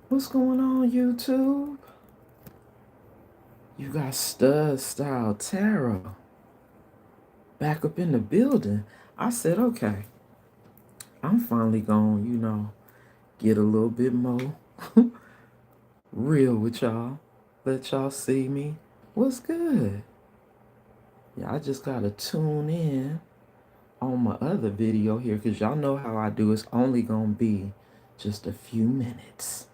What's going on, YouTube? You got StudStyle Tarot back up in the building. I said, okay, I'm finally going, get a little bit more real with y'all. Let y'all see me. What's good? Yeah, I just gotta tune in on my other video here because y'all know how I do. It's only gonna be just a few minutes.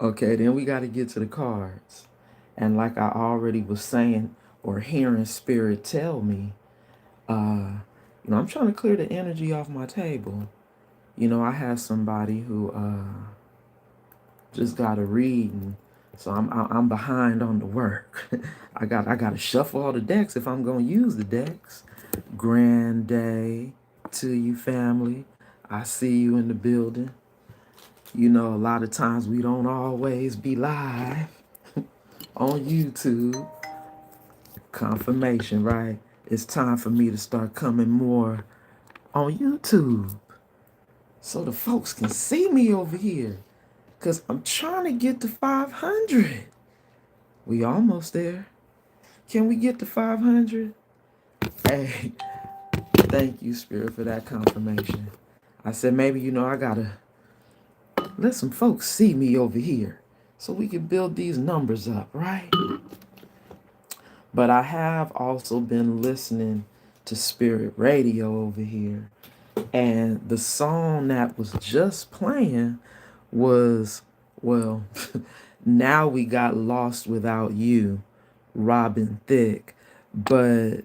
Okay, then we gotta get to the cards. And like I already was saying or hearing spirit tell me, I'm trying to clear the energy off my table. I had somebody who just got a reading, so I'm behind on the work. I got to shuffle all the decks if I'm gonna use the decks. Grand day to you, family. I see you in the building. A lot of times we don't always be live on YouTube. Confirmation, right? It's time for me to start coming more on YouTube so the folks can see me over here. Because I'm trying to get to 500. We almost there. Can we get to 500? Hey, thank you, Spirit, for that confirmation. I said, maybe, I got to let some folks see me over here so we can build these numbers up, right? But I have also been listening to Spirit Radio over here. And the song that was just playing was, well, Now We Got Lost Without You, Robin Thicke. But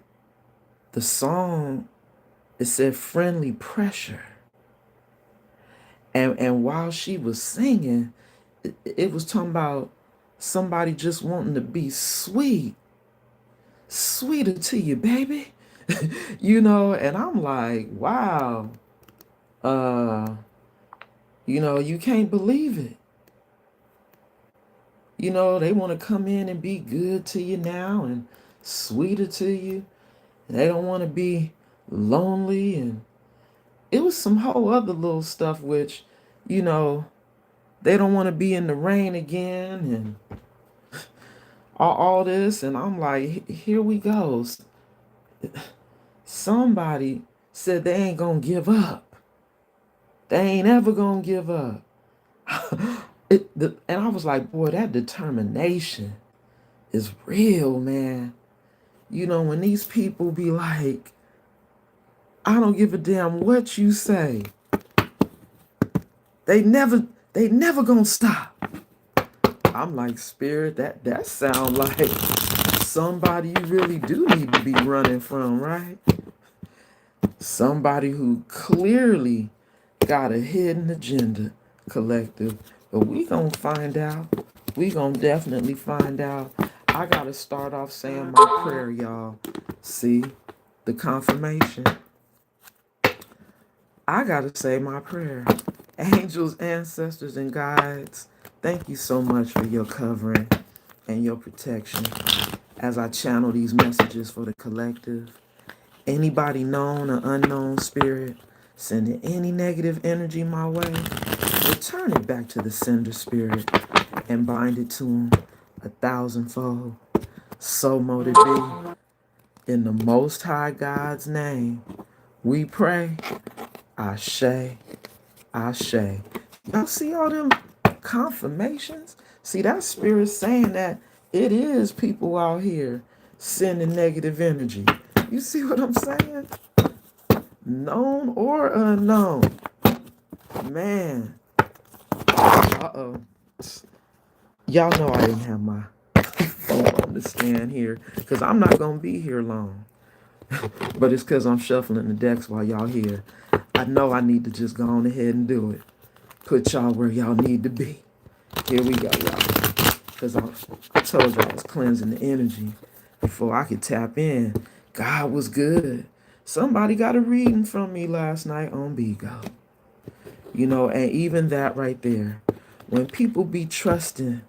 the song, it said Friendly Pressure. And while she was singing, it was talking about somebody just wanting to be sweet, sweeter to you, baby. And I'm like, wow, uh, you can't believe it. They want to come in and be good to you now and sweeter to you. They don't want to be lonely. And it was some whole other little stuff, which, they don't want to be in the rain again and all this. And I'm like, here we go. Somebody said they ain't going to give up. They ain't ever going to give up. And I was like, boy, that determination is real, man. When these people be like, I don't give a damn what you say. They never gonna stop. I'm like, Spirit, that sound like somebody you really do need to be running from, right? Somebody who clearly got a hidden agenda, collective. But we gonna find out. We gonna definitely find out. I gotta start off saying my prayer, y'all. See the confirmation. I gotta say my prayer. Angels, ancestors, and guides, thank you so much for your covering and your protection as I channel these messages for the collective. Anybody known or unknown spirit sending any negative energy my way, return it back to the sender spirit and bind it to them 1,000-fold. So mote it be. In the Most High God's name, we pray. Ashe, Ashe. Y'all see all them confirmations? See, that spirit saying that it is people out here sending negative energy. You see what I'm saying? Known or unknown. Man. Uh-oh. Y'all know I didn't have my phone on the stand here because I'm not going to be here long. But it's because I'm shuffling the decks while y'all here. I know I need to just go on ahead and do it. Put y'all where y'all need to be. Here we go, y'all. Because I told y'all I was cleansing the energy before I could tap in. God was good. Somebody got a reading from me last night on Bigo. And even that right there. When people be trusting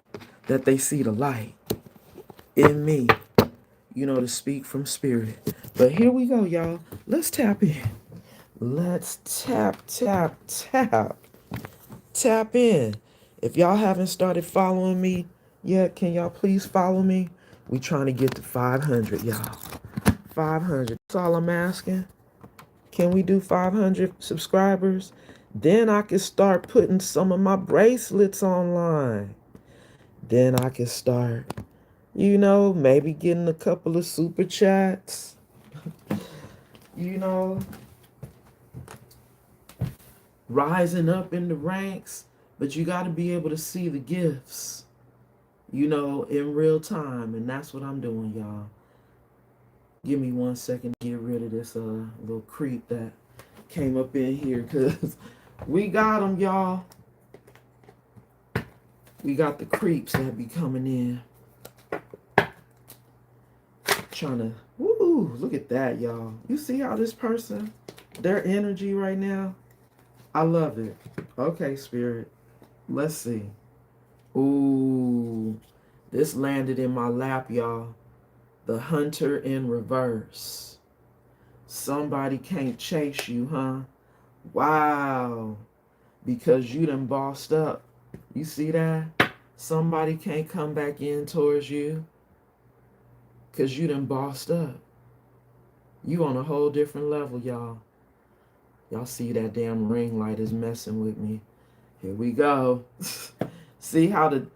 that they see the light in me, to speak from spirit. But here we go, y'all. Let's tap in. Let's tap, tap, tap. Tap in. If y'all haven't started following me yet, can y'all please follow me? We trying to get to 500, y'all. 500. That's all I'm asking. Can we do 500 subscribers? Then I can start putting some of my bracelets online. Then I can start, maybe getting a couple of super chats. You know, rising up in the ranks. But you got to be able to see the gifts, in real time. And that's what I'm doing, y'all. Give me 1 second to get rid of this little creep that came up in here, because we got them, y'all. We got the creeps that be coming in. Trying to, woo, look at that, y'all. You see how this person, their energy right now? I love it. Okay, Spirit. Let's see. Ooh, this landed in my lap, y'all. The Hunter in reverse. Somebody can't chase you, huh? Wow. Because you done bossed up. You see that? Somebody can't come back in towards you because you done bossed up. You on a whole different level, y'all. Y'all see that damn ring light is messing with me. Here we go. See how the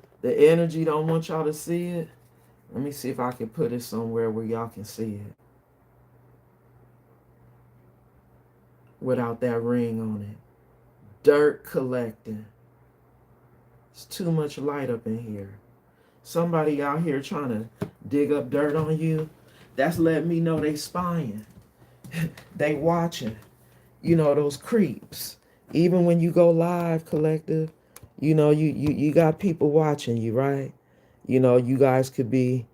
energy don't want y'all to see it? Let me see if I can put it somewhere where y'all can see it without that ring on it. Dirt collecting. It's too much light up in here. Somebody out here trying to dig up dirt on you. That's letting me know they spying. They watching. Those creeps. Even when you go live, collective, you got people watching you, right? You guys could be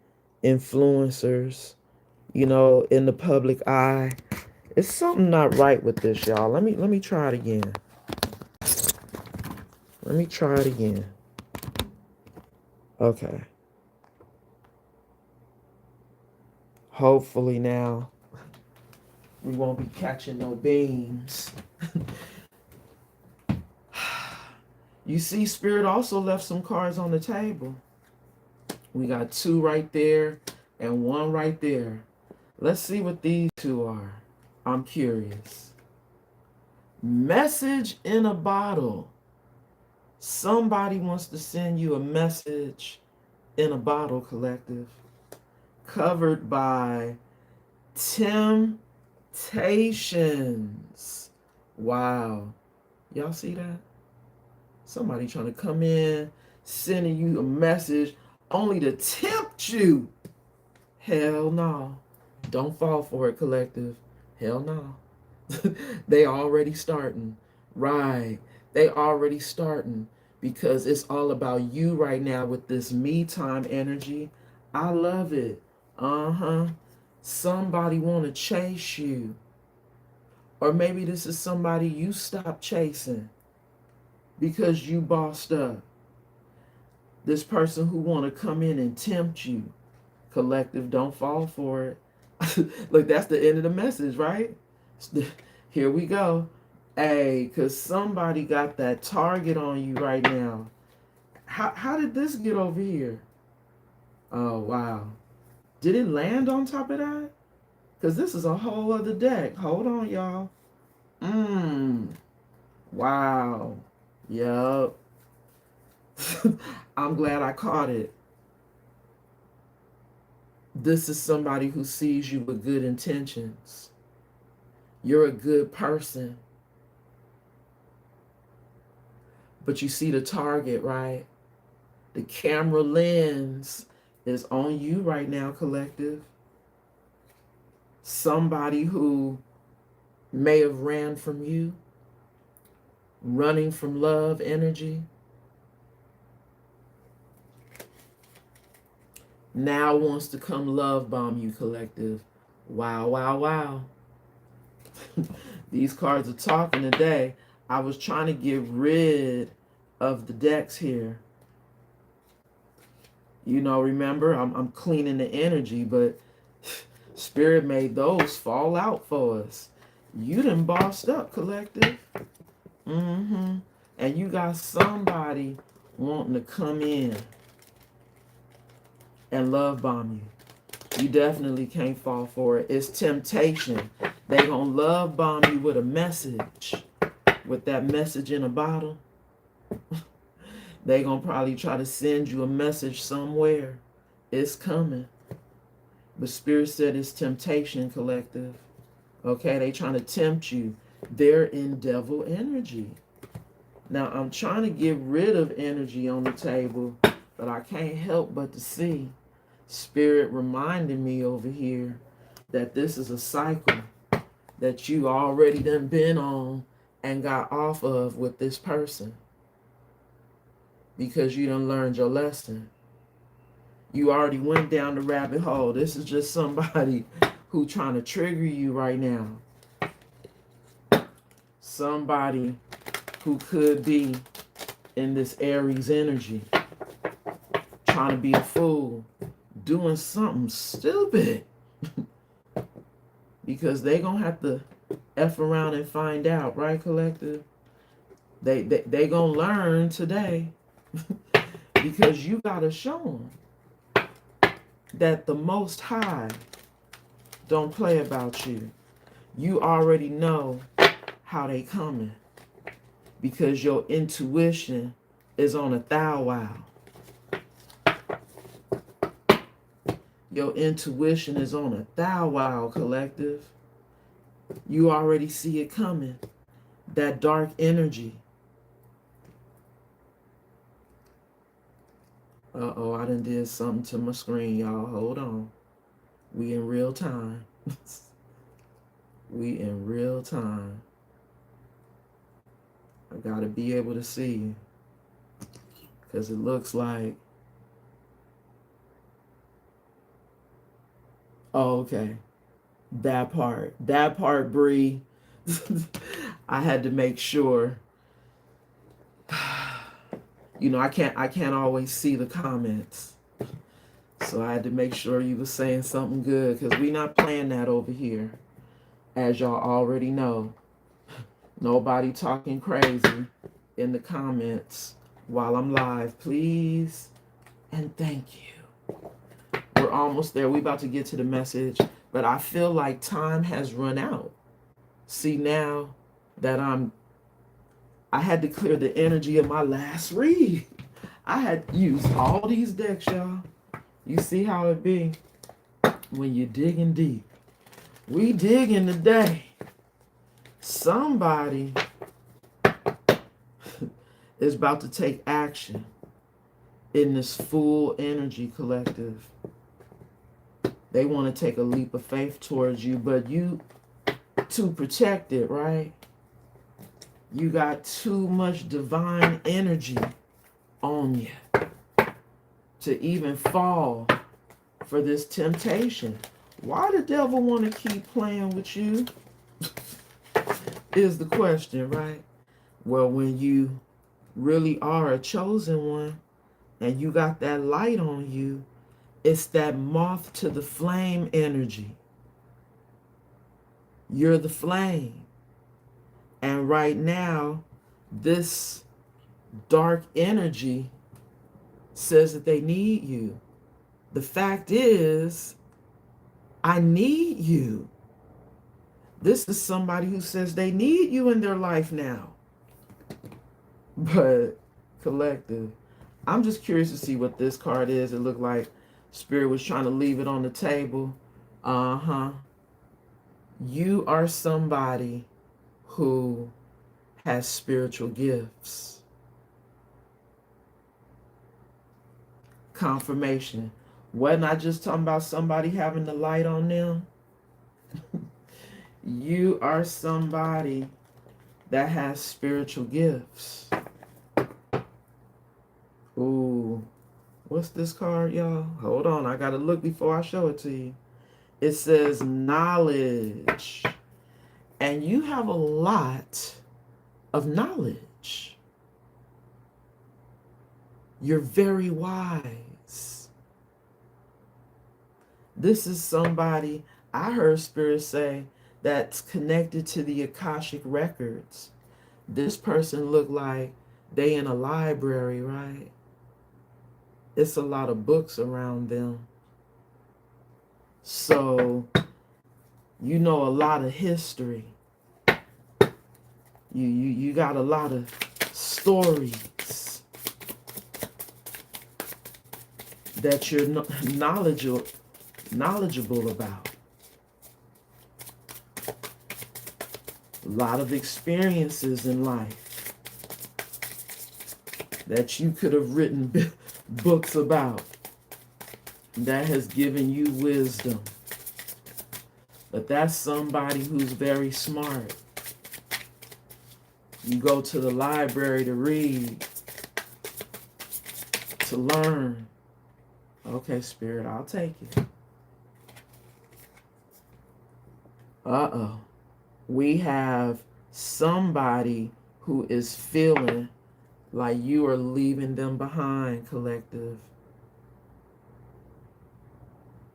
influencers, in the public eye. It's something not right with this, y'all. Let me try it again. Let me try it again. Okay. Hopefully now we won't be catching no beams. You see, Spirit also left some cards on the table. We got 2 right there and 1 right there. Let's see what these 2 are. I'm curious. Message in a bottle. Somebody wants to send you a message in a bottle, collective. Covered by temptations. Wow. Y'all see that? Somebody trying to come in, sending you a message only to tempt you. Hell no. Don't fall for it, collective. Hell no. They already starting. Right. They already starting because it's all about you right now with this me time energy. I love it. Somebody want to chase you. Or maybe this is somebody you stopped chasing because you bossed up. This person who want to come in and tempt you. Collective, don't fall for it. Look, that's the end of the message, right? Here we go. Hey, because somebody got that target on you right now. How did this get over here? Oh, wow. Did it land on top of that? Because this is a whole other deck. Hold on, y'all. Wow. Yup. I'm glad I caught it. This is somebody who sees you with good intentions. You're a good person. But you see the target, right? The camera lens is on you right now, collective. Somebody who may have ran from you, running from love energy, now wants to come love bomb you, collective. Wow, wow, wow. These cards are talking today. I was trying to get rid of the decks here. Remember, I'm cleaning the energy, but Spirit made those fall out for us. You done bossed up, collective. And you got somebody wanting to come in and love bomb you. You definitely can't fall for it. It's temptation. They gonna love bomb you with a message, with that message in a bottle. They gonna probably try to send you a message somewhere. It's coming. But Spirit said it's temptation, collective. Okay, they trying to tempt you. They're in devil energy. Now, I'm trying to get rid of energy on the table, but I can't help but to see Spirit reminding me over here that this is a cycle that you already done been on and got off of with this person because you done learned your lesson. You already went down the rabbit hole. This is just somebody who trying to trigger you right now. Somebody who could be in this Aries energy, trying to be a fool, doing something stupid. Because they gonna have to F around and find out, right, collective? They gonna learn today because you gotta show them that the Most High don't play about you. You already know how they coming because your intuition is on a thou wow. Your intuition is on a thou wow, collective. You already see it coming. That dark energy. Uh-oh, I done did something to my screen, y'all. Hold on. We in real time. We in real time. I gotta be able to see you. Because it looks like... Oh, okay. That part, Bree. I had to make sure. You know, I can't always see the comments. So I had to make sure you were saying something good, because we not playing that over here. As y'all already know. Nobody talking crazy in the comments while I'm live, please. And thank you. We're almost there. We about to get to the message, but I feel like time has run out. See, now that I had to clear the energy of my last read. I had used all these decks, y'all. You see how it be when you're digging deep. We digging today. Somebody is about to take action in this full energy, collective. They want to take a leap of faith towards you, but you, to protect it, right? You got too much divine energy on you to even fall for this temptation. Why the devil want to keep playing with you is the question, right? Well, when you really are a chosen one and you got that light on you, it's that moth to the flame energy. You're the flame. And right now, this dark energy says that they need you. The fact is, I need you. This is somebody who says they need you in their life now. But, collective, I'm just curious to see what this card is. It looked like Spirit was trying to leave it on the table. You are somebody who has spiritual gifts. Confirmation. Wasn't I just talking about somebody having the light on them? You are somebody that has spiritual gifts. Ooh. What's this card, y'all? Hold on. I got to look before I show it to you. It says knowledge. And you have a lot of knowledge. You're very wise. This is somebody, I heard Spirit say, that's connected to the Akashic records. This person looked like They in a library, right? It's a lot of books around them. So you know a lot of history. You got a lot of stories that you're knowledgeable about. A lot of experiences in life that you could have written books about that has given you wisdom. But that's somebody who's very smart. You go to the library to read, to learn. Okay, Spirit, I'll take it. Uh-oh. We have somebody who is feeling like you are leaving them behind, collective.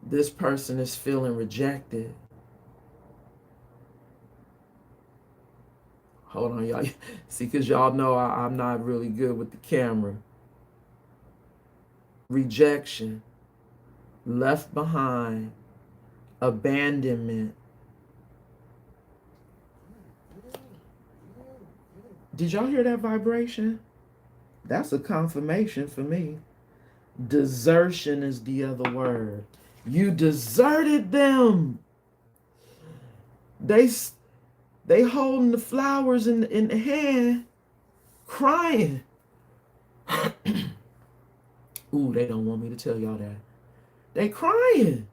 This person is feeling rejected. Hold on, y'all. See, because y'all know I'm not really good with the camera. Rejection, left behind, abandonment. Did y'all hear that vibration? That's a confirmation for me. Desertion is the other word. You deserted them. They holding the flowers in the hand, crying. Ooh, they don't want me to tell y'all that. They crying.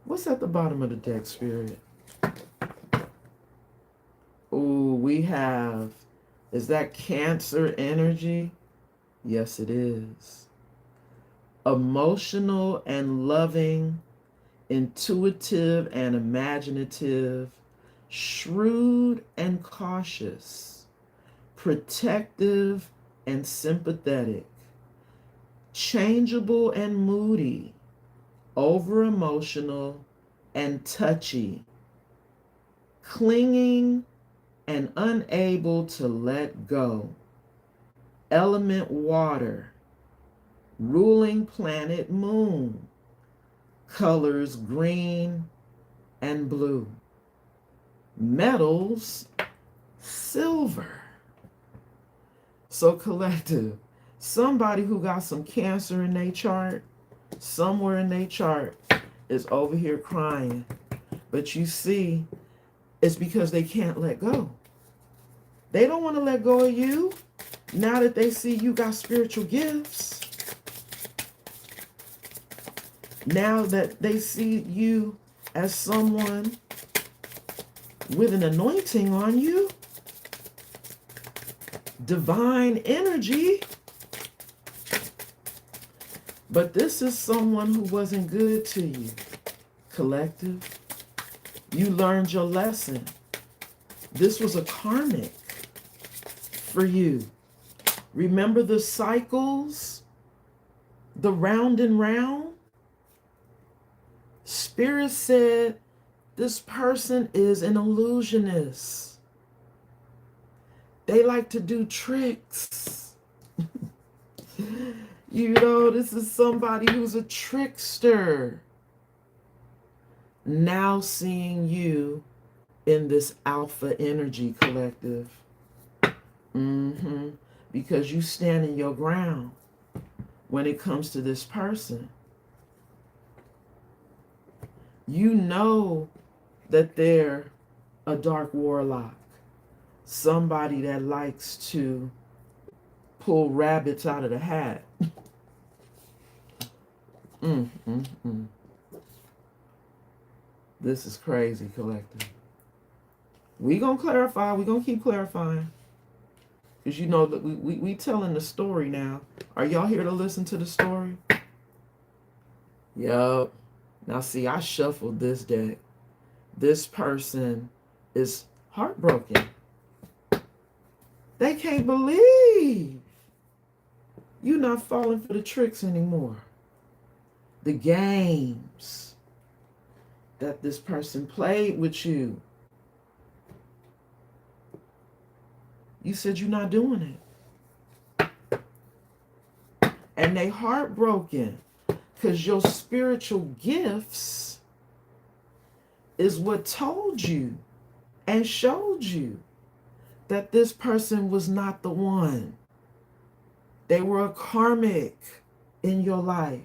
What's at the bottom of the deck, Spirit? Ooh, we have, is that Cancer energy? Yes, it is. Emotional and loving, intuitive and imaginative, shrewd and cautious, protective and sympathetic, changeable and moody, over emotional and touchy, clinging and unable to let go, element water, ruling planet moon, colors green and blue, metals silver. So collective, somebody who got some Cancer in their chart, somewhere in their chart, is over here crying. But you see, it's because they can't let go. They don't want to let go of you now that they see you got spiritual gifts. Now that they see you as someone with an anointing on you, divine energy. But this is someone who wasn't good to you, collective. You learned your lesson. This was a karmic for you. Remember the cycles, the round and round? Spirit said this person is an illusionist. They like to do tricks. You know, this is somebody who's a trickster. Now seeing you in this alpha energy, collective. Because you stand in your ground when it comes to this person. You know that they're a dark warlock. Somebody that likes to pull rabbits out of the hat. This is crazy, collective. We gonna clarify. We gonna keep clarifying. Because you know that we telling the story now. Are y'all here to listen to the story? Yup. Now see, I shuffled this deck. This person is heartbroken. They can't believe you're not falling for the tricks anymore. The games that this person played with you. You said you're not doing it. And they heartbroken because your spiritual gifts is what told you and showed you that this person was not the one. They were a karmic in your life.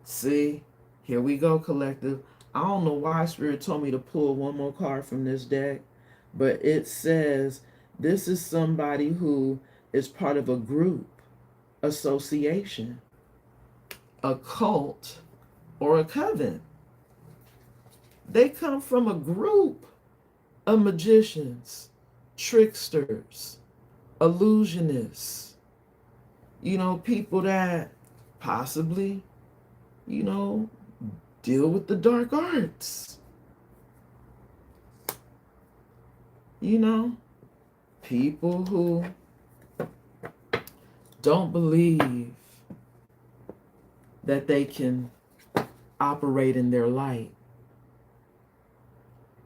See, here we go, collective. I don't know why Spirit told me to pull one more card from this deck, but it says this is somebody who is part of a group, association, a cult, or a coven. They come from a group of magicians, tricksters, illusionists, people that possibly, deal with the dark arts. People who don't believe that they can operate in their light,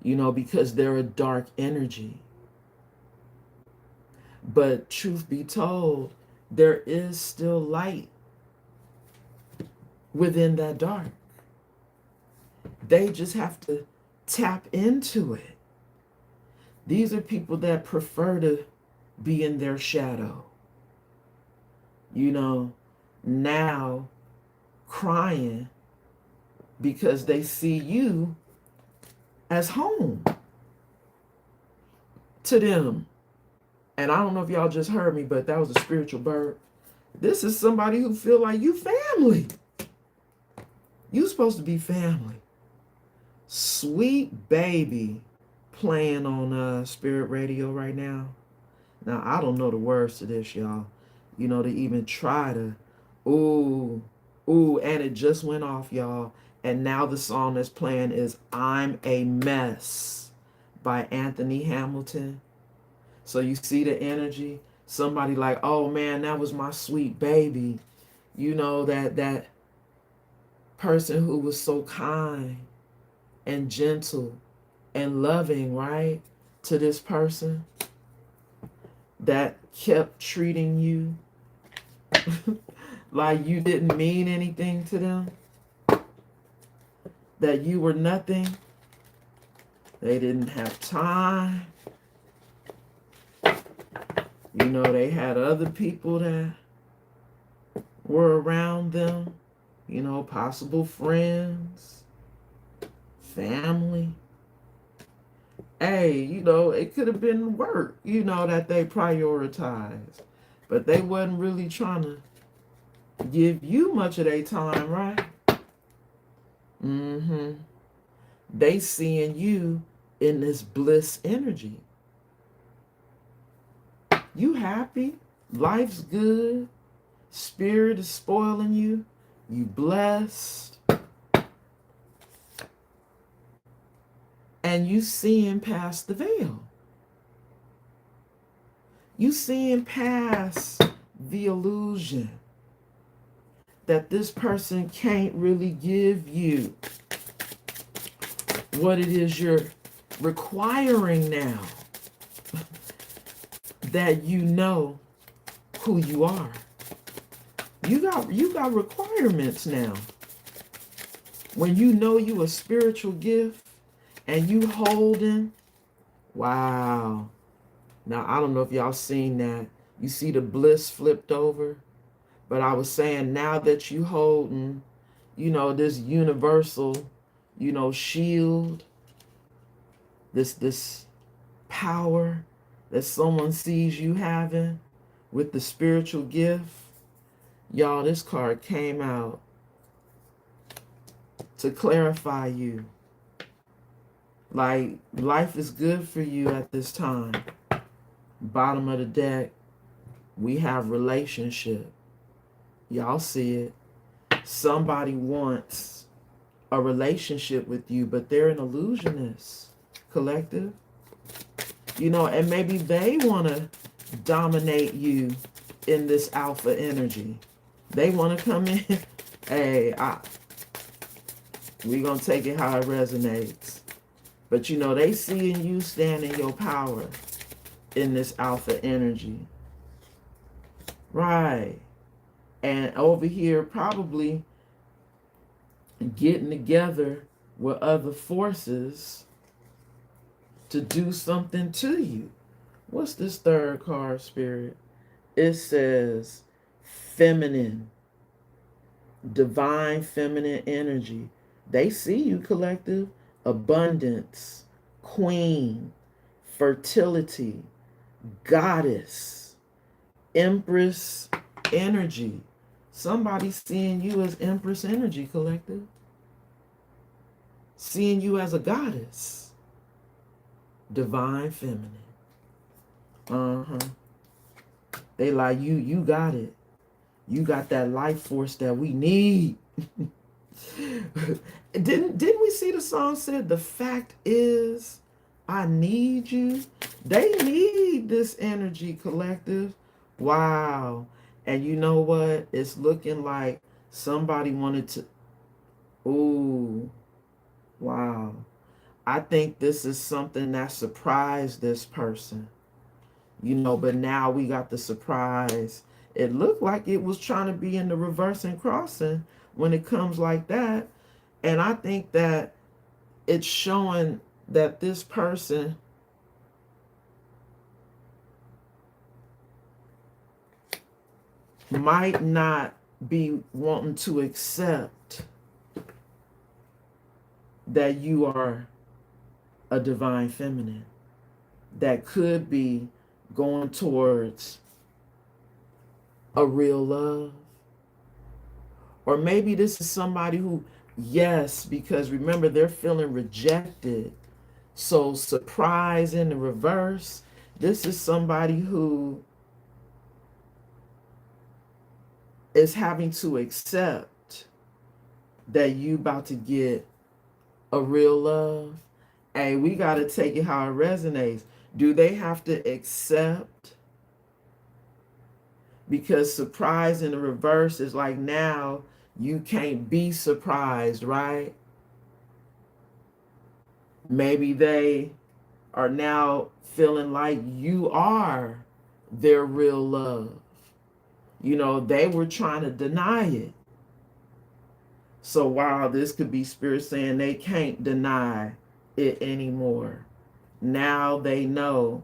because they're a dark energy. But truth be told, there is still light within that dark. They just have to tap into it. These are people that prefer to be in their shadow. Now crying because they see you as home to them. And I don't know if y'all just heard me, but that was a spiritual bird. This is somebody who feel like you family. You supposed to be family. Sweet Baby playing on Spirit Radio right now. Now, I don't know the words to this, y'all. To even try to, ooh, and it just went off, y'all. And now the song that's playing is I'm a Mess by Anthony Hamilton. So you see the energy? Somebody like, oh man, that was my sweet baby. That person who was so kind and gentle and loving, right? To this person that kept treating you like you didn't mean anything to them, that you were nothing. They didn't have time. They had other people that were around them, possible friends, family. Hey, it could have been work, that they prioritized. But they wasn't really trying to give you much of their time, right? They seeing you in this bliss energy. You happy, life's good, spirit is spoiling you, you blessed, and you seeing past the veil. You seeing past the illusion that this person can't really give you what it is you're requiring now. That you know who you are. You got requirements now. When you know you a spiritual gift and you holding, wow. Now I don't know if y'all seen that. You see the bliss flipped over, but I was saying now that you holding, this universal, shield, this power that someone sees you having with the spiritual gift. Y'all, this card came out to clarify you. Like, life is good for you at this time. Bottom of the deck, we have relationship. Y'all see it. Somebody wants a relationship with you, but they're an illusionist, collective. And maybe they want to dominate you in this alpha energy. They want to come in. Hey, we're going to take it how it resonates. But you know, they seeing you stand in your power in this alpha energy. Right. And over here, probably getting together with other forces to do something to you. What's this third card, Spirit? It says feminine, divine feminine energy. They see you, collective. Abundance, queen, fertility, goddess, empress energy. Somebody seeing you as empress energy, collective. Seeing you as a goddess. Divine feminine. They like, you got it. You got that life force that we need. Didn't we see the song said, the fact is, I need you? They need this energy, collective. Wow. And you know what? It's looking like somebody wanted to, ooh, wow. I think this is something that surprised this person. You know, but now we got the surprise. It looked like it was trying to be in the reverse and crossing when it comes like that. And I think that it's showing that this person might not be wanting to accept that you are a divine feminine. That could be going towards a real love. Or maybe this is somebody who, yes, because remember, they're feeling rejected. So surprise in the reverse. This is somebody who is having to accept that you about to get a real love. Hey, we got to take it how it resonates. Do they have to accept? Because surprise in the reverse is like, now you can't be surprised, right? Maybe they are now feeling like you are their real love. You know, they were trying to deny it. So while this could be spirit saying they can't deny it anymore, now they know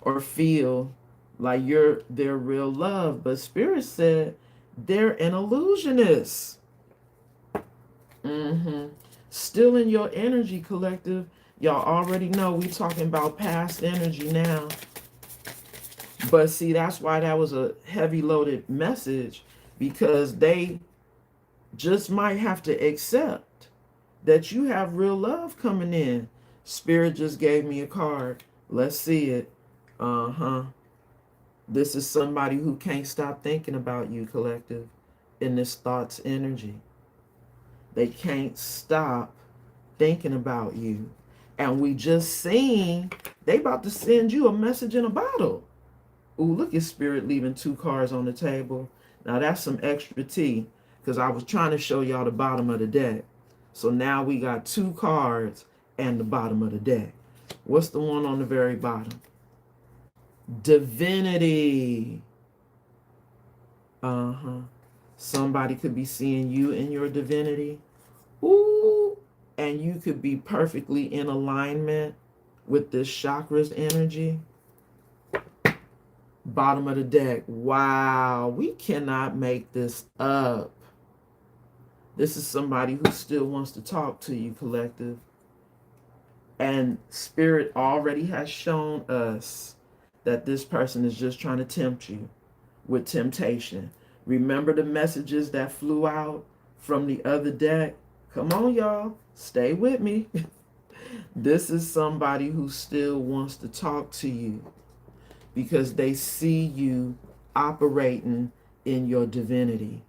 or feel like you're their real love. But spirit said they're an illusionist. Still in your energy, collective. Y'all already know we talking about past energy now. But see, that's why that was a heavy loaded message, because they just might have to accept that you have real love coming in. Spirit just gave me a card. Let's see it. This is somebody who can't stop thinking about you, collective, in this thoughts energy. They can't stop thinking about you. And we just seen they about to send you a message in a bottle. Ooh, look at Spirit leaving 2 cards on the table. Now that's some extra tea, because I was trying to show y'all the bottom of the deck. So now we got 2 cards and the bottom of the deck. What's the one on the very bottom? Divinity. Somebody could be seeing you in your divinity. Ooh, and you could be perfectly in alignment with this chakras energy. Bottom of the deck. Wow, we cannot make this up. This is somebody who still wants to talk to you, collective. And Spirit already has shown us that this person is just trying to tempt you with temptation. Remember the messages that flew out from the other deck? Come on, y'all. Stay with me. This is somebody who still wants to talk to you because they see you operating in your divinity.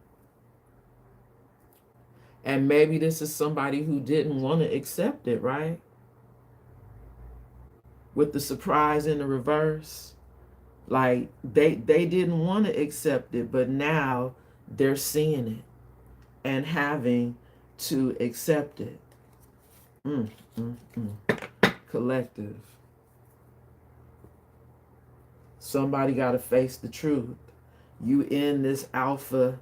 And maybe this is somebody who didn't want to accept it, right? With the surprise in the reverse. Like they didn't want to accept it, but now they're seeing it and having to accept it. Mm, mm, collective. Somebody got to face the truth. You in this alpha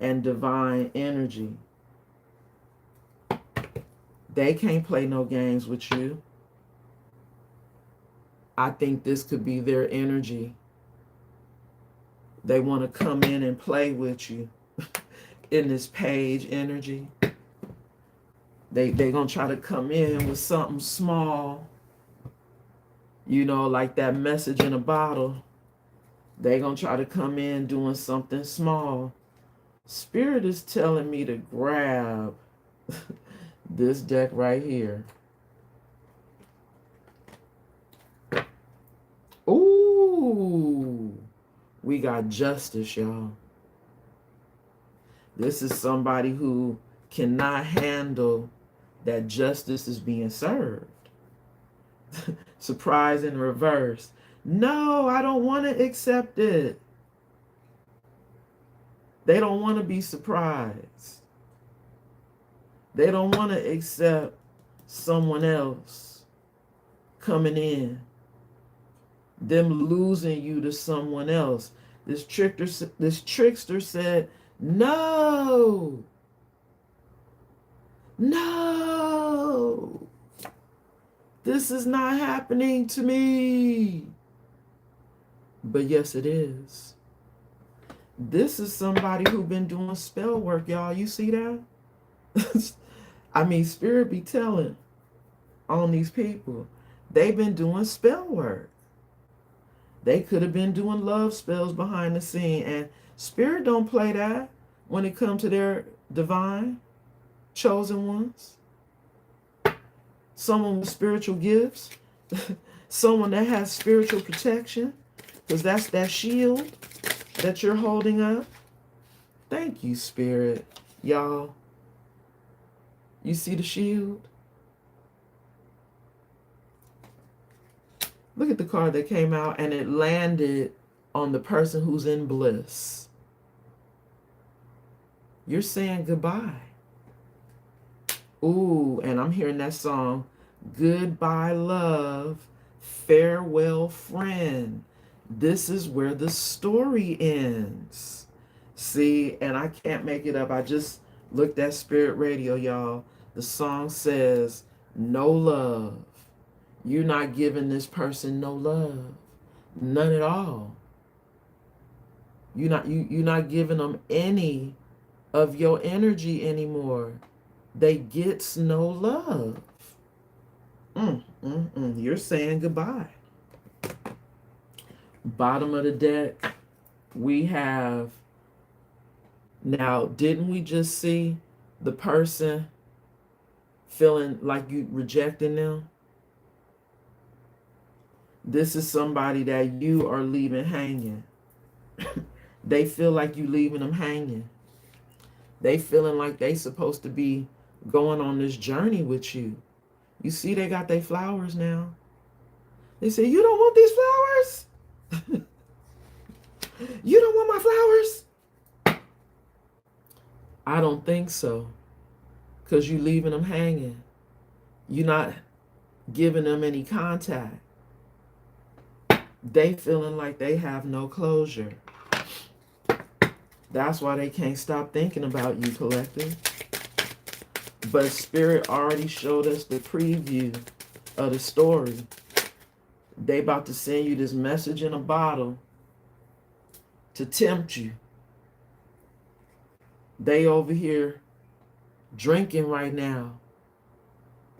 and divine energy. They can't play no games with you. I think this could be their energy. They want to come in and play with you in this page energy. They going to try to come in with something small, you know, like that message in a bottle. They going to try to come in doing something small. Spirit is telling me to grab this deck right here. Ooh, we got justice, y'all. This is somebody who cannot handle that justice is being served. Surprise in reverse. No, I don't want to accept it. They don't want to be surprised. They don't want to accept someone else coming in, them losing you to someone else. This trickster said, no, no, this is not happening to me. But yes, it is. This is somebody who's been doing spell work, y'all. You see that? I mean, Spirit be telling on these people. They've been doing spell work. They could have been doing love spells behind the scene. And Spirit don't play that when it comes to their divine chosen ones. Someone with spiritual gifts. Someone that has spiritual protection. Because that's that shield that you're holding up. Thank you, Spirit. Y'all. You see the shield? Look at the card that came out, and it landed on the person who's in bliss. You're saying goodbye. Ooh, and I'm hearing that song, Goodbye Love, Farewell Friend. This is where the story ends. See, and I can't make it up. I just looked at Spirit Radio, y'all. The song says, no love. You're not giving this person no love. None at all. You're not giving them any of your energy anymore. They gets no love. You're saying goodbye. Bottom of the deck, we have, now, didn't we just see the person feeling like you rejecting them? This is somebody that you are leaving hanging. They feel like you leaving them hanging. They feeling like they supposed to be going on this journey with you. You see they got their flowers now. They say, you don't want these flowers? You don't want my flowers? I don't think so. Because you leaving them hanging. You're not giving them any contact. They feeling like they have no closure. That's why they can't stop thinking about you, collective. But Spirit already showed us the preview of the story. They about to send you this message in a bottle to tempt you. They over here drinking right now,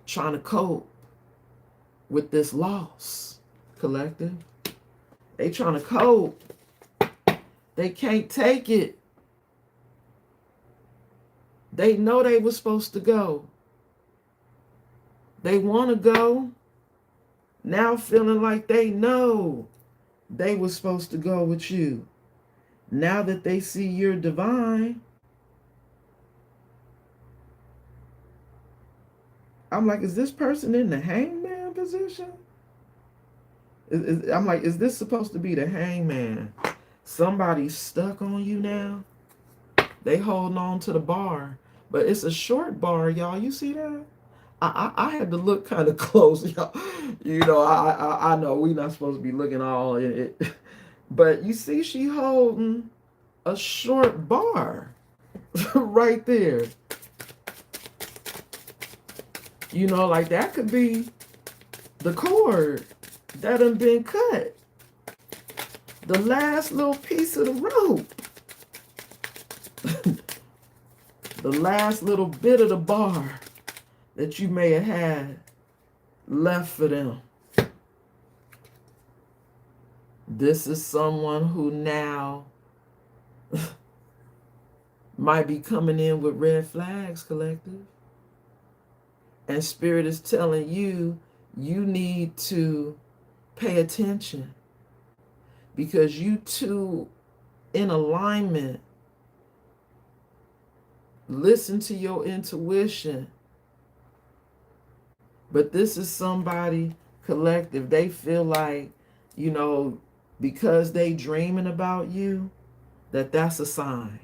trying to cope with this loss, collective. They trying to cope. They can't take it. They know they were supposed to go. They want to go. Now feeling like they know they were supposed to go with you. Now that they see you're divine, I'm like, is this person in the hangman position? I'm like, is this supposed to be the hangman? Somebody's stuck on you now. They holding on to the bar. But it's a short bar, y'all. You see that? I had to look kind of close, y'all. You know, I know we not supposed to be looking all in it, but you see, she holding a short bar right there. You know, like that could be the cord that done been cut. The last little piece of the rope. The last little bit of the bar that you may have had left for them. This is someone who now might be coming in with red flags, collective. And Spirit is telling you, you need to pay attention because you two in alignment. Listen to your intuition. But this is somebody, collective, they feel like, you know, because they dreaming about you, that's a sign.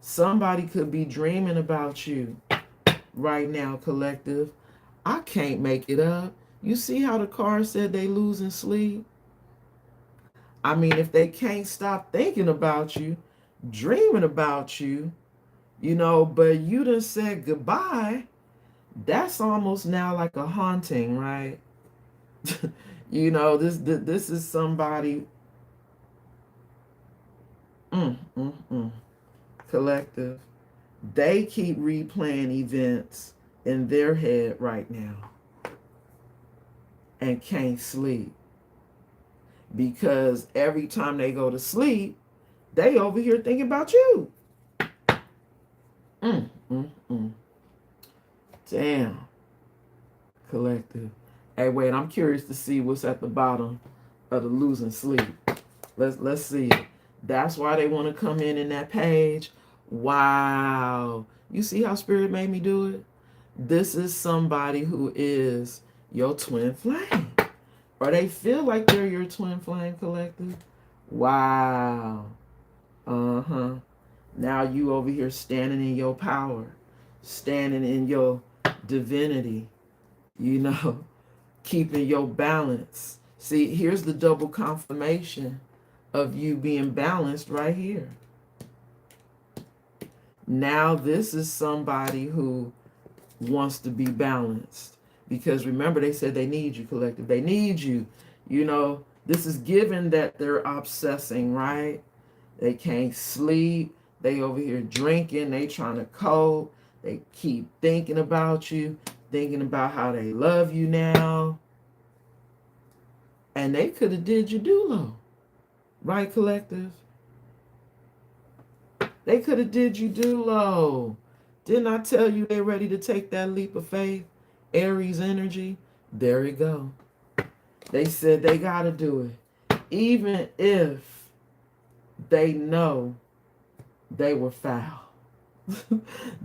Somebody could be dreaming about you right now, collective. I can't make it up. You see how the card said they losing sleep? I mean, if they can't stop thinking about you, dreaming about you, you know, but you done said goodbye, that's almost now like a haunting, right? You know, this is somebody, collective. They keep replaying events in their head right now and can't sleep because every time they go to sleep, they over here thinking about you. Damn, collective. Hey, wait, I'm curious to see what's at the bottom of the losing sleep. Let's see. That's why they want to come in that page. Wow. You see how Spirit made me do it? This is somebody who is your twin flame. Or they feel like they're your twin flame, collective. Wow. Uh-huh. Now you over here standing in your power. Standing in your divinity. You know, keeping your balance. See, here's the double confirmation of you being balanced right here. Now this is somebody who wants to be balanced. Because remember, they said they need you, collective. They need you. You know, this is given that they're obsessing, right? They can't sleep. They over here drinking. They trying to cope. They keep thinking about you, thinking about how they love you now. And they could have did you dulo. Right, collective? They could have did you dulo. Didn't I tell you they're ready to take that leap of faith? Aries energy. There you go. They said they got to do it. Even if they know they were foul.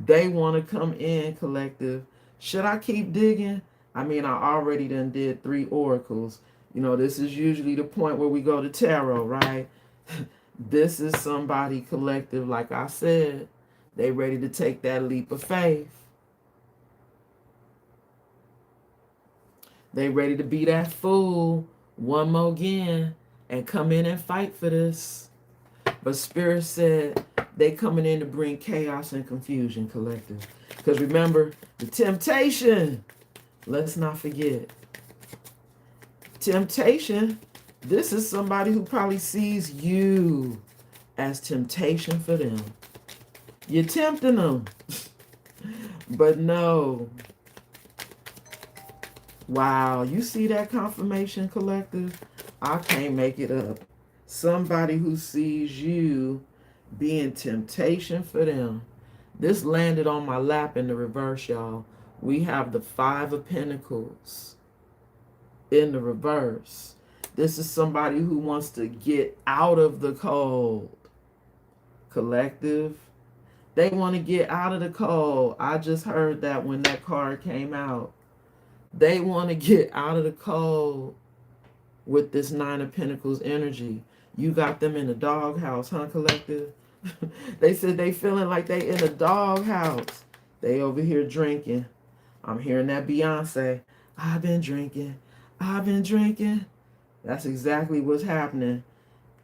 They want to come in, collective. Should I keep digging? I mean, I already done did 3 oracles. You know, this is usually the point where we go to tarot, right? This is somebody, collective, like I said. They ready to take that leap of faith. They ready to be that fool one more again and come in and fight for this. But Spirit said they coming in to bring chaos and confusion, collective. Because remember, the temptation, let's not forget. Temptation, this is somebody who probably sees you as temptation for them. You're tempting them. But no. Wow, you see that confirmation, collective? I can't make it up. Somebody who sees you being temptation for them. This landed on my lap in the reverse, y'all. We have the 5 of Pentacles in the reverse. This is somebody who wants to get out of the cold. Collective. They want to get out of the cold. I just heard that when that card came out. They want to get out of the cold with this 9 of Pentacles energy. You got them in the doghouse, huh, collective? They said they feeling like they in a doghouse. They over here drinking. I'm hearing that Beyonce. I've been drinking. I've been drinking. That's exactly what's happening,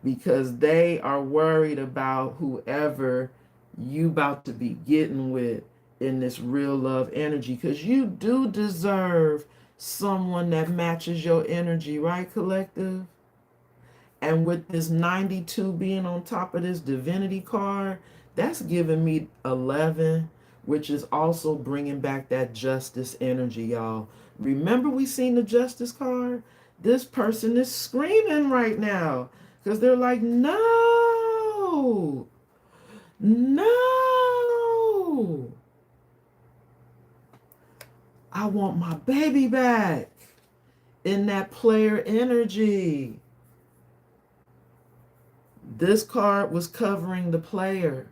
because they are worried about whoever you about to be getting with in this real love energy, because you do deserve someone that matches your energy, right, collective? And with this 92 being on top of this divinity card, that's giving me 11, which is also bringing back that justice energy, y'all. Remember we seen the justice card? This person is screaming right now because they're like, no, no, I want my baby back in that player energy. This card was covering the player.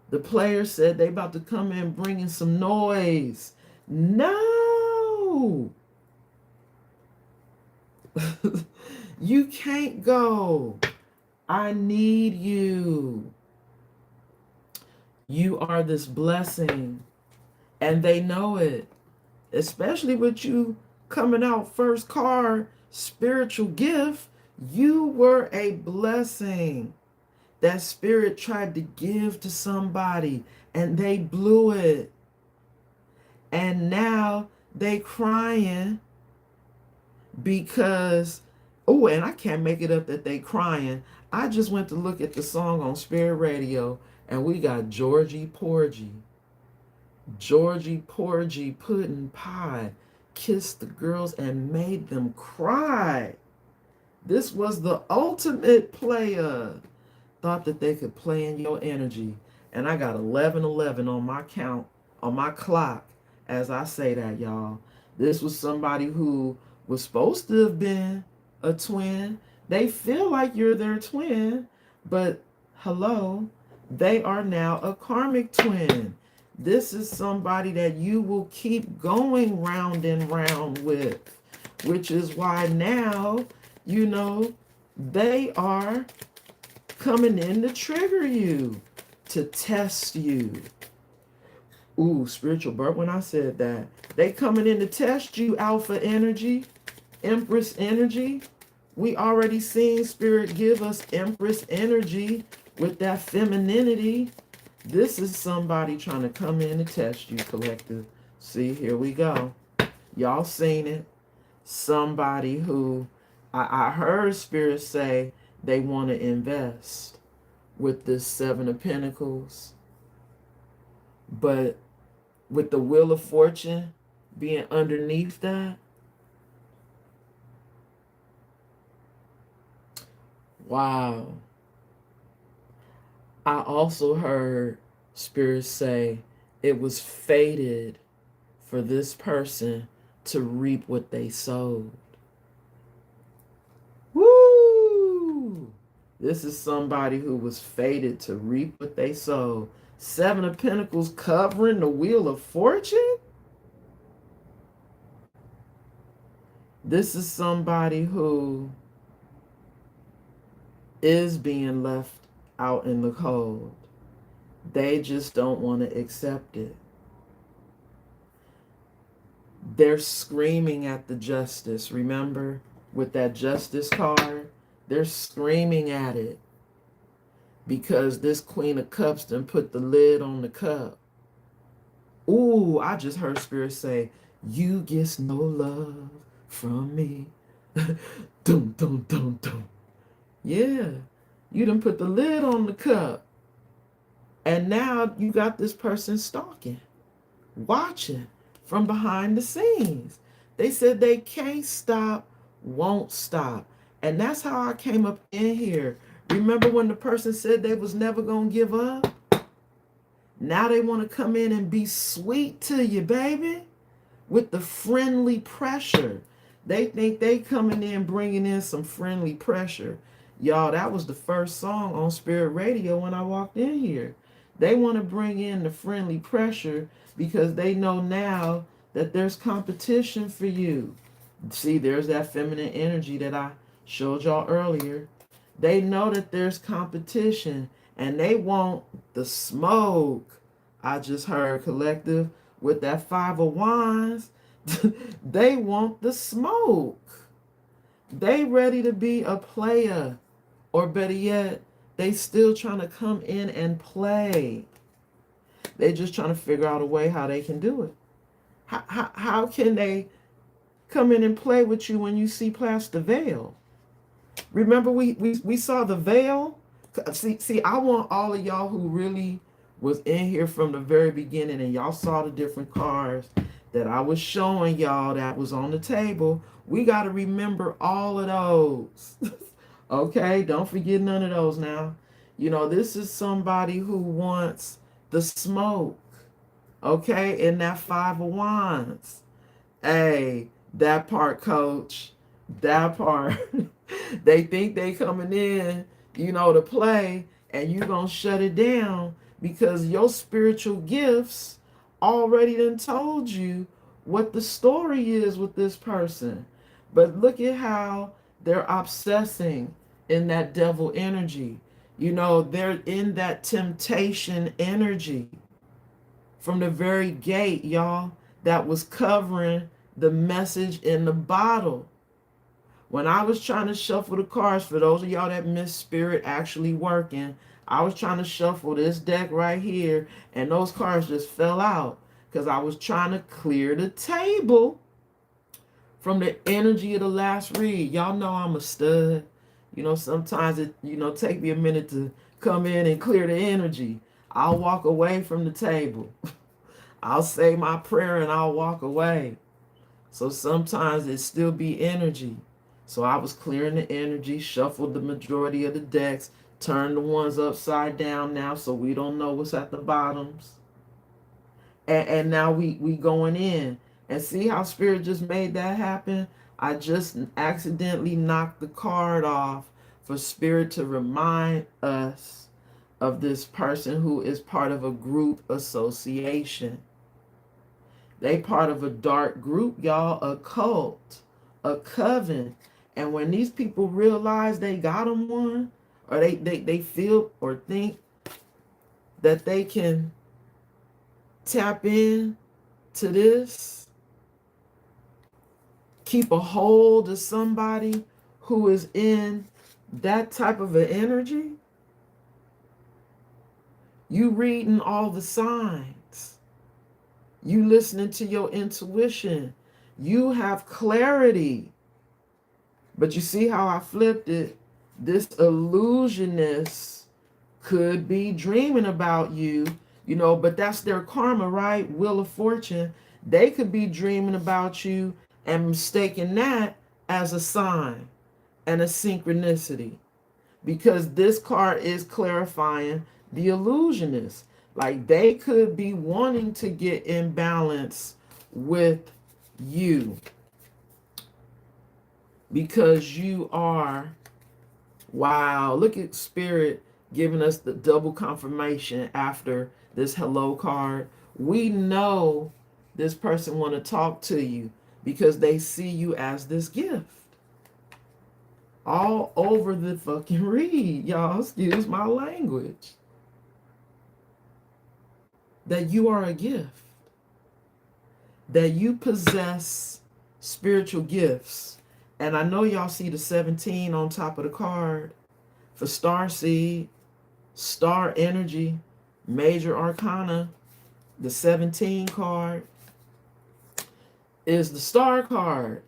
The player said they about to come in bringing some noise. No. You can't go. I need you. You are this blessing. And they know it. Especially with you coming out first card, spiritual gift. You were a blessing that spirit tried to give to somebody and they blew it. And now they crying because, oh, and I can't make it up that they crying. I just went to look at the song on Spirit Radio and we got Georgie Porgy. Georgie Porgy Puddin' Pie kissed the girls and made them cry. This was the ultimate player. Thought that they could play in your energy. And I got 1111 on my count, on my clock, as I say that, y'all. This was somebody who was supposed to have been a twin. They feel like you're their twin, but hello, they are now a karmic twin. This is somebody that you will keep going round and round with, which is why now, you know, they are coming in to trigger you, to test you. Ooh, spiritual birth, when I said that. They coming in to test you, alpha energy, empress energy. We already seen spirit give us empress energy with that femininity. This is somebody trying to come in to test you, collective. See, here we go. Y'all seen it. Somebody who I heard spirit say they want to invest with this Seven of Pentacles. But with the Wheel of Fortune being underneath that, wow. I also heard Spirit say it was fated for this person to reap what they sowed. Woo! This is somebody who was fated to reap what they sowed. Seven of Pentacles covering the Wheel of Fortune. This is somebody who is being left out in the cold. They just don't want to accept it. They're screaming at the justice. Remember, with that justice card, they're screaming at it because this Queen of Cups done put the lid on the cup. Ooh, I just heard Spirit say, you get no love from me. Dum, dum, dum, dum. Yeah, you done put the lid on the cup. And now you got this person stalking, watching from behind the scenes. They said they can't stop, won't stop. And that's how I came up in here. Remember when the person said they was never going to give up? Now they want to come in and be sweet to you, baby, with the friendly pressure. They think they coming in bringing in some friendly pressure. Y'all, that was the first song on Spirit Radio when I walked in here. They want to bring in the friendly pressure because they know now that there's competition for you. See, there's that feminine energy that I showed y'all earlier. They know that there's competition and they want the smoke. I just heard, collective. with that Five of Wands, they want the smoke. They ready to be a player. Or better yet, they still trying to come in and play. They just trying to figure out a way how they can do it. How can they come in and play with you when you see past the veil? Remember we saw the veil? See, I want all of y'all who really was in here from the very beginning and y'all saw the different cards that I was showing y'all that was on the table. We got to remember all of those. Okay, don't forget none of those now. You know, this is somebody who wants the smoke. Okay, in that Five of Wands. Hey, that part, coach. That part. They think they coming in, you know, to play, and you gonna shut it down because your spiritual gifts already done told you what the story is with this person. But look at how they're obsessing in that devil energy. You know, they're in that temptation energy from the very gate, y'all, that was covering the message in the bottle. When I was trying to shuffle the cards, for those of y'all that miss spirit actually working, I was trying to shuffle this deck right here, and those cards just fell out because I was trying to clear the table from the energy of the last read. Y'all know I'm a stud. You know, sometimes it, you know, take me a minute to come in and clear the energy. I'll walk away from the table. I'll say my prayer and I'll walk away. So sometimes it still be energy. So I was clearing the energy, shuffled the majority of the decks, turned the ones upside down now so we don't know what's at the bottoms. And now we going in. And see how Spirit just made that happen? I just accidentally knocked the card off for Spirit to remind us of this person who is part of a group association. They part of a dark group, y'all, a cult, a coven. And when these people realize they got them one, or they feel or think that they can tap in to this, keep a hold of somebody who is in that type of an energy, you reading all the signs, you listening to your intuition, you have clarity. But you see how I flipped it? This illusionist could be dreaming about you, you know, but that's their karma, right? Wheel of Fortune. They could be dreaming about you and mistaking that as a sign and a synchronicity, because this card is clarifying the illusionist. Like they could be wanting to get in balance with you because you are, wow, look at Spirit giving us the double confirmation after this hello card. We know this person want to talk to you because they see you as this gift. All over the fucking read, y'all, excuse my language. That you are a gift. That you possess spiritual gifts. And I know y'all see the 17 on top of the card for Star Seed, Star Energy, Major Arcana. The 17 card is the Star card.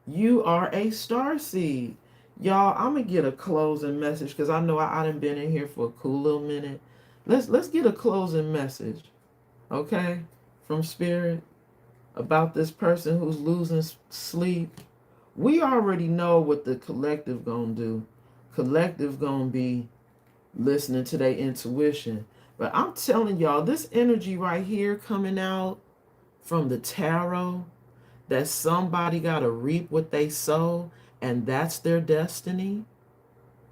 You are a Star Seed. Y'all, I'm going to get a closing message because I know I done been in here for a cool little minute. Let's get a closing message, okay, from Spirit about this person who's losing sleep. We already know what the collective gonna do. Collective gonna be listening to their intuition. But I'm telling y'all, this energy right here coming out from the tarot, that somebody gotta reap what they sow, and that's their destiny.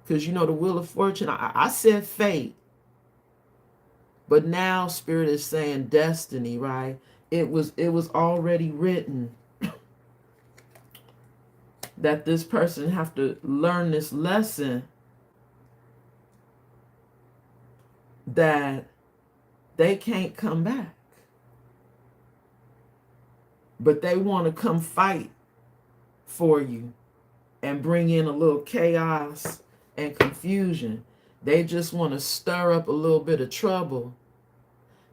Because you know the Wheel of Fortune, I said fate. But now Spirit is saying destiny, right? It was already written that this person have to learn this lesson, that they can't come back. but they want to come fight for you and bring in a little chaos and confusion. They just want to stir up a little bit of trouble.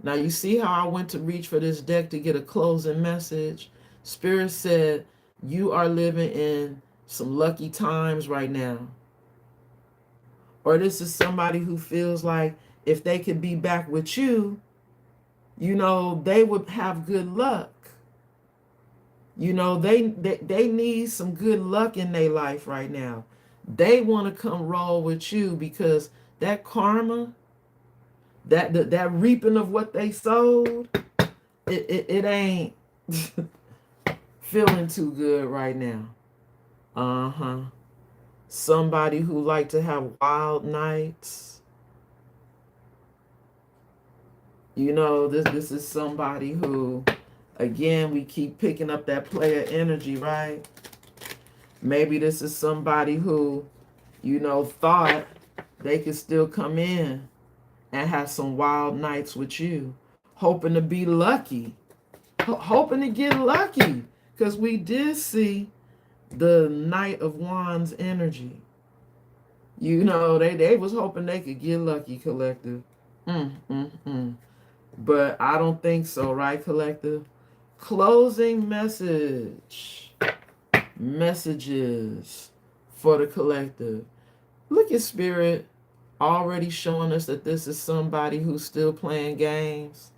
Now, you see how I went to reach for this deck to get a closing message? Spirit said, you are living in some lucky times right now. Or this is somebody who feels like if they could be back with you, you know, they would have good luck. You know, they need some good luck in their life right now. They want to come roll with you because that karma, that reaping of what they sowed, it ain't feeling too good right now. Somebody who like to have wild nights. You know, this is somebody who, again, we keep picking up that player energy, right? Maybe this is somebody who, you know, thought they could still come in and have some wild nights with you, hoping to be lucky, hoping to get lucky, because we did see the Knight of Wands energy. You know, they was hoping they could get lucky, collective. But I don't think so, right, collective? Closing messages for the collective. Look at Spirit already showing us that this is somebody who's still playing games.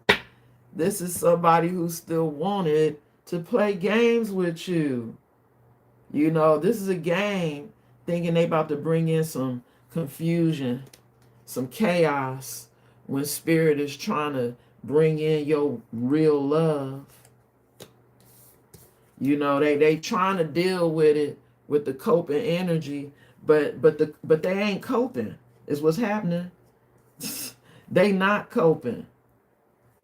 This is somebody who still wanted to play games with you. You know, this is a game thinking they about to bring in some confusion, some chaos, when Spirit is trying to bring in your real love. You know, they trying to deal with it with the coping energy, but they ain't coping, is what's happening. They not coping.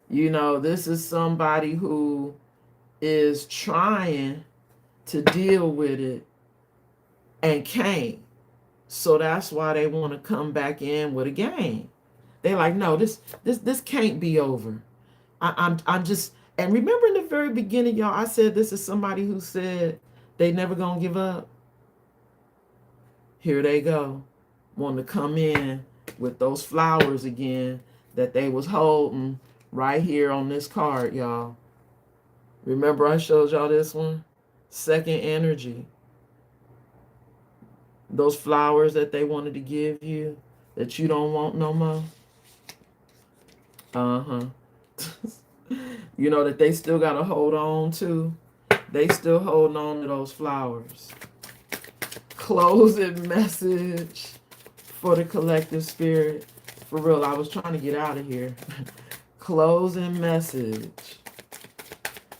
You know, this is somebody who is trying to deal with it and can't. So that's why they want to come back in with a game. They're like, no, this can't be over. I'm just, and remember in the very beginning, y'all, I said this is somebody who said they never gonna give up. Here they go, wanting to come in with those flowers again that they was holding right here on this card, y'all. Remember I showed y'all this one? Second energy. Those flowers that they wanted to give you that you don't want no more. You know, that they still got to hold on to. They still holding on to those flowers. Closing message for the collective spirit. For real, I was trying to get out of here. Closing message.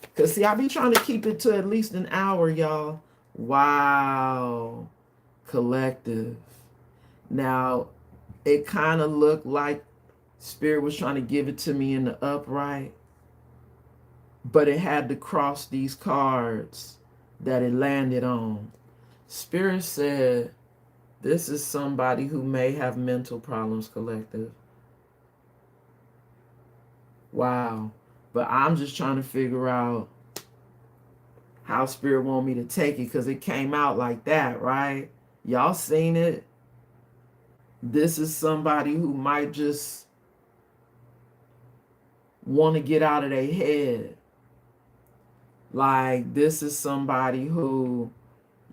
Because, see, I be trying to keep it to at least an hour, y'all. Wow. Collective. Now, it kind of looked like Spirit was trying to give it to me in the upright, but it had to cross these cards that it landed on. Spirit said, this is somebody who may have mental problems, collective. Wow. But I'm just trying to figure out how Spirit want me to take it, because it came out like that, right? Y'all seen it? This is somebody who might just want to get out of their head. Like, this is somebody who,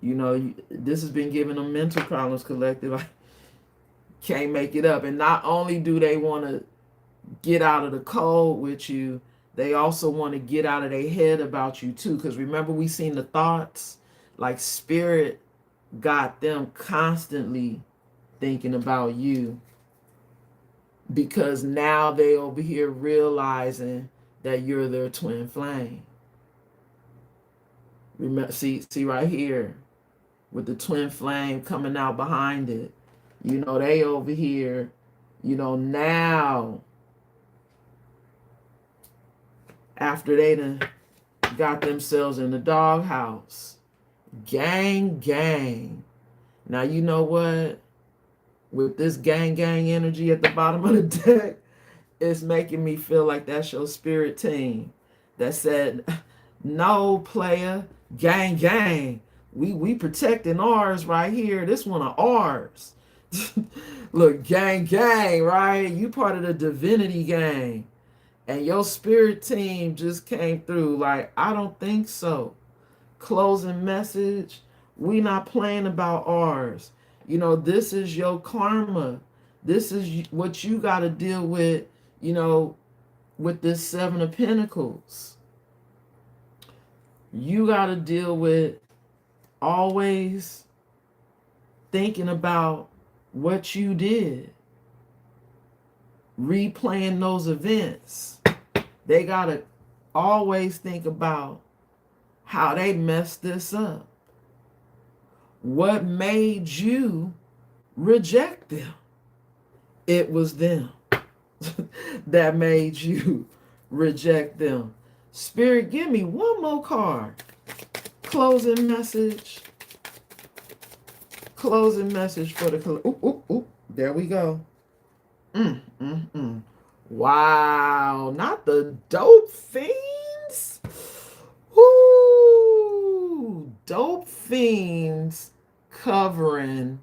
you know, this has been giving them mental problems, collective. I can't make it up. And not only do they want to get out of the cold with you, they also want to get out of their head about you too. Because remember, we seen the thoughts, like Spirit got them constantly thinking about you, because now they over here realizing that you're their twin flame. Remember, see right here with the twin flame coming out behind it. You know, they over here, you know, now after they done got themselves in the doghouse. Gang. Now, you know what? With this gang energy at the bottom of the deck, it's making me feel like that's your spirit team that said, No, player. Gang, gang. We protecting ours right here. This one of ours. Look, gang, gang, right? You part of the divinity gang. And your spirit team just came through. Like, I don't think so. Closing message. We not playing about ours. You know, this is your karma. This is what you got to deal with, you know, with this Seven of Pentacles. You got to deal with always thinking about what you did, replaying those events. They got to always think about how they messed this up. What made you reject them? It was them that made you reject them. Spirit, give me one more card. Closing message. Closing message for the... Ooh, ooh, ooh. There we go. Wow. Not the dope fiends. Woo. Dope fiends covering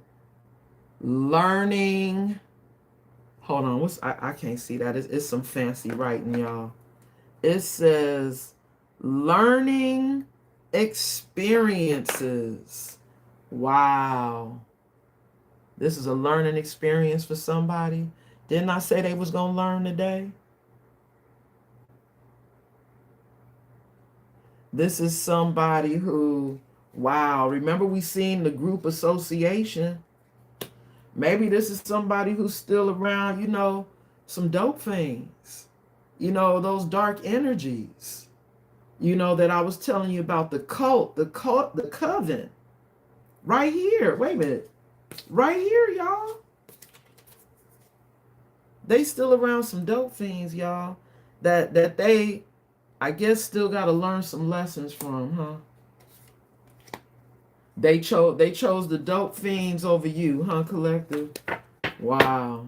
learning. Hold on. I can't see that. It's some fancy writing, y'all. It says learning experiences. Wow. This is a learning experience for somebody. Didn't I say they was going to learn today? This is somebody who, wow, remember we seen the group association. Maybe this is somebody who's still around, you know, some dope things. You know, those dark energies. You know, that I was telling you about the coven. Right here. Wait a minute. Right here, y'all. They still around some dope fiends, y'all. That they, I guess, still got to learn some lessons from, huh? They chose the dope fiends over you, huh, collective? Wow.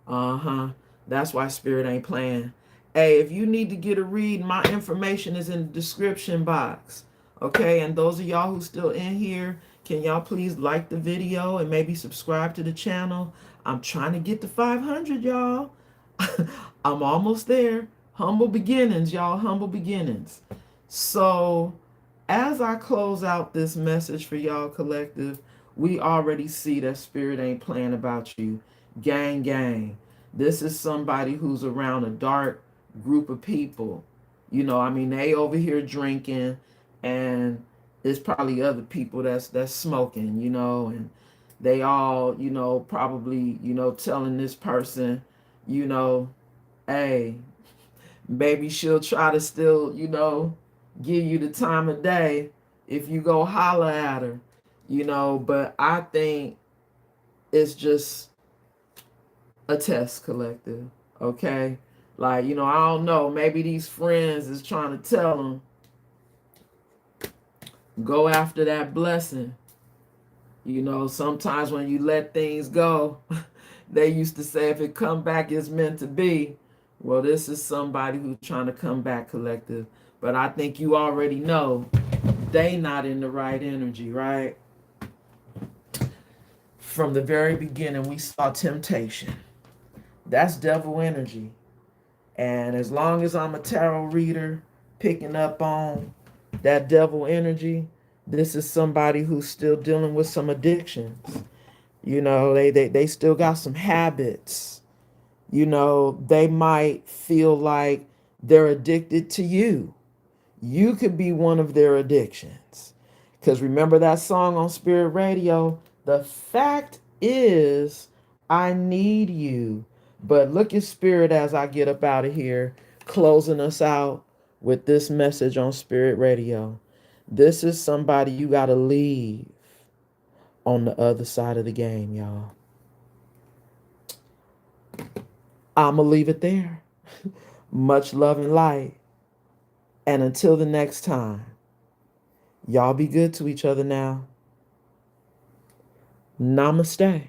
Uh-huh. That's why Spirit ain't playing. Hey, if you need to get a read, my information is in the description box. Okay, and those of y'all who still in here, can y'all please like the video and maybe subscribe to the channel? I'm trying to get to 500, y'all. I'm almost there. Humble beginnings, y'all. Humble beginnings. So, as I close out this message for y'all, collective, we already see that Spirit ain't playing about you. Gang, gang. This is somebody who's around a dark group of people. You know, I mean, they over here drinking, and there's probably other people that's smoking, you know, and they all, you know, probably, you know, telling this person, you know, hey, maybe she'll try to still, you know, give you the time of day if you go holler at her, you know. But I think it's just a test, collective. Okay, like, you know, I don't know, maybe these friends is trying to tell them, go after that blessing. You know, sometimes when you let things go, they used to say if it come back it's meant to be. Well, this is somebody who's trying to come back, collective. But I think you already know they not in the right energy, right? From the very beginning, we saw temptation. That's devil energy. And as long as I'm a tarot reader picking up on that devil energy, this is somebody who's still dealing with some addictions. You know, they still got some habits. You know, they might feel like they're addicted to you. You could be one of their addictions. Because remember that song on Spirit Radio? The fact is, I need you. But look at Spirit as I get up out of here, closing us out with this message on Spirit Radio. This is somebody you got to leave on the other side of the game, y'all. I'm going to leave it there. Much love and light. And until the next time, y'all be good to each other now. Namaste.